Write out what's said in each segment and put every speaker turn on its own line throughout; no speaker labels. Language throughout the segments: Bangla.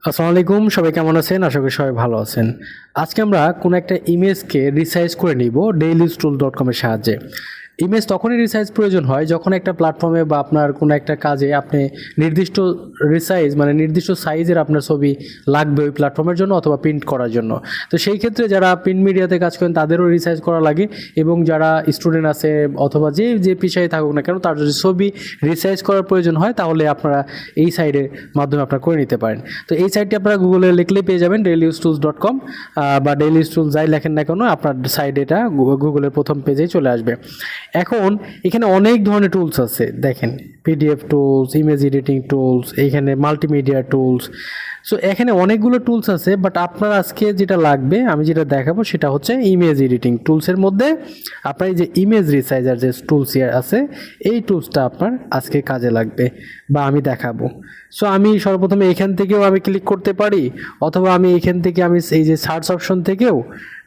আসসালামু আলাইকুম, সবাই কেমন আছেন? আশা করি সবাই ভালো আছেন। আজকে আমরা কোনো একটা ইমেজকে রিসাইজ করে নিব dailystool.com এর সাহায্যে। ইমেজ তখনই রিসাইজ প্রয়োজন হয় যখন একটা প্ল্যাটফর্মে বা আপনার কোনো একটা কাজে আপনি নির্দিষ্ট রিসাইজ মানে নির্দিষ্ট সাইজের আপনার ছবি লাগবে ওই প্ল্যাটফর্মের জন্য অথবা প্রিন্ট করার জন্য। তো সেই ক্ষেত্রে যারা প্রিন্ট মিডিয়াতে কাজ করেন তাদেরও রিসাইজ করা লাগে, এবং যারা স্টুডেন্ট আছে অথবা যে পেশায় থাকুক না কেন তার যদি ছবি রিসাইজ করার প্রয়োজন হয় তাহলে আপনারা এই সাইটের মাধ্যমে আপনারা করে নিতে পারেন। তো এই সাইটটি আপনারা গুগলে লিখলেই পেয়ে যাবেন, dailystool.com বা dailystool যাই লেখেন না কেন আপনার সাইট এটা গুগলের প্রথম পেজেই চলে আসবে। এখন এখানে অনেক ধরনের টুলস আছে, দেখেন PDF tools, image editing tools, এইখানে মাল্টিমিডিয়া টুলস। সো এখানে অনেকগুলো টুলস আছে, বাট আপনার আজকে যেটা লাগবে আমি যেটা দেখাবো সেটা হচ্ছে ইমেজ এডিটিং টুলসের মধ্যে আপনার এই যে ইমেজ রিসাইজার যে টুলস আছে এই টুলসটা আপনার আজকে কাজে লাগবে বা আমি দেখাবো। সো আমি সর্বপ্রথমে এখান থেকেও আমি ক্লিক করতে পারি, অথবা আমি এখান থেকে আমি এই যে সার্চ অপশন থেকেও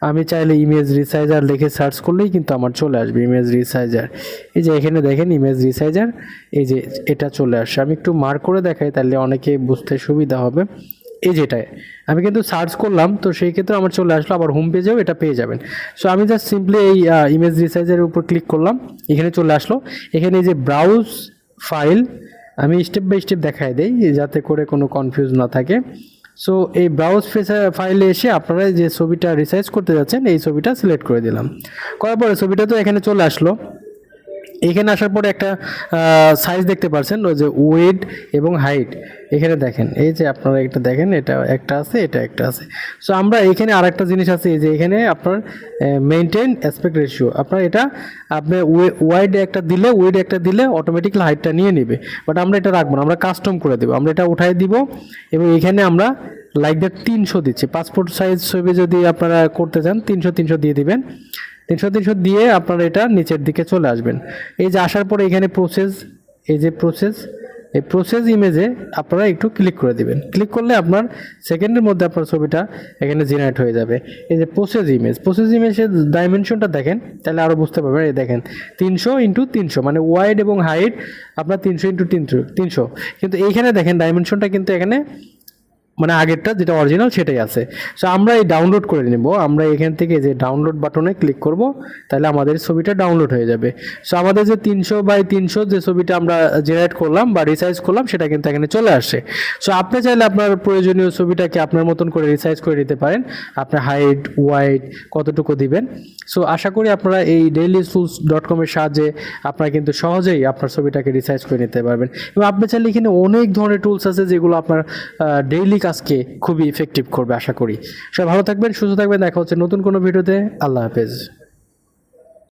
আমি চাইলে ইমেজ রিসাইজার লিখে সার্চ করলেই কিন্তু আমার চলে আসবে ইমেজ রিসাইজার। এই যে এখানে দেখেন ইমেজ রিসাইজার, এই যে এটা চলে আসছে। আমি একটু মার্ক করে দেখাই তাহলে অনেকে বুঝতে সুবিধা হবে। এই যেটায় আমি কিন্তু সার্চ করলাম, তো সেই ক্ষেত্রে আমার চলে আসলো, আবার হোম পেজেও এটা পেয়ে যাবেন। সো আমি জাস্ট সিম্পলি এই ইমেজ রিসাইজারের উপর ক্লিক করলাম, এখানে চলে আসলো। এখানে এই যে ব্রাউজ ফাইল, আমি স্টেপ বাই স্টেপ দেখাই দেই যাতে করে কোনো কনফিউজ না থাকে। সো এই ব্রাউজ ফাইলে এসে আপনারা যে ছবিটা রিসাইজ করতে যাচ্ছেন এই ছবিটা সিলেক্ট করে দিলাম। করার পরে ছবিটা তো এখানে চলে আসলো। এখানে আসার পরে একটা সাইজ দেখতে পাচ্ছেন, ওই যে উইড এবং হাইট। এখানে দেখেন এই যে আপনারা এটা দেখেন, এটা একটা আছে, এটা একটা আছে। সো আমরা এখানে আরেকটা জিনিস আছে, এই যে এখানে আপনার মেইনটেইন অ্যাসপেক্ট রেশিও, আপনার এটা আপনি উইড একটা দিলে অটোমেটিক্যালি হাইটটা নিয়ে নেবে, বাট আমরা এটা রাখবো না, আমরা কাস্টম করে দেবো। আমরা এটা উঠাই দিব এবং এখানে আমরা লাইক দ্যাট 300 দিচ্ছি। পাসপোর্ট সাইজ ছবি যদি আপনারা করতে চান 300 দিয়ে দিবেন। 300 দিয়ে আপনারা এটা নিচের দিকে চলে আসবেন। এই যে আসার পরে এখানে প্রসেস, এই যে এই প্রসেস ইমেজে আপনারা একটু ক্লিক করে দিবেন। ক্লিক করলে আপনার সেকেন্ডের মধ্যে আপনার ছবিটা এখানে জেনারেট হয়ে যাবে। এই যে প্রসেস ইমেজের ডাইমেনশনটা দেখেন তাহলে আরও বুঝতে পারবেন। এই দেখেন 300x300 মানে ওয়াইড এবং হাইট আপনার 300x300, কিন্তু এইখানে দেখেন ডাইমেনশনটা কিন্তু এখানে মানে আগেরটা যেটা অরিজিনাল সেটাই আছে। সো আমরা এই ডাউনলোড করে নেব। আমরা এখান থেকে যে ডাউনলোড বাটনে ক্লিক করব, তাহলে আমাদের ছবিটা ডাউনলোড হয়ে যাবে। সো আমাদের যে 300x300 যে ছবিটা আমরা জেনারেট করলাম বা রিসাইজ করলাম সেটা কিন্তু এখানে চলে আসে। সো আপনি চাইলে আপনার প্রয়োজনীয় ছবিটাকে আপনার মতন করে রিসাইজ করে নিতে পারেন। আপনার হাইট ওয়াইড কতটুকু দিবেন। সো আশা করি আপনারা এই dailystool.com এর সাহায্যে আপনারা কিন্তু সহজেই আপনার ছবিটাকে রিসাইজ করে নিতে পারবেন। এবং আপনি চাইলে এখানে অনেক ধরনের টুলস আছে যেগুলো আপনার ডেইলি কাজকে খুবই ইফেক্টিভ করবে। আশা করি সবাই ভালো থাকবেন, সুস্থ থাকবেন। দেখা হচ্ছে নতুন কোনো ভিডিওতে। আল্লাহ হাফেজ।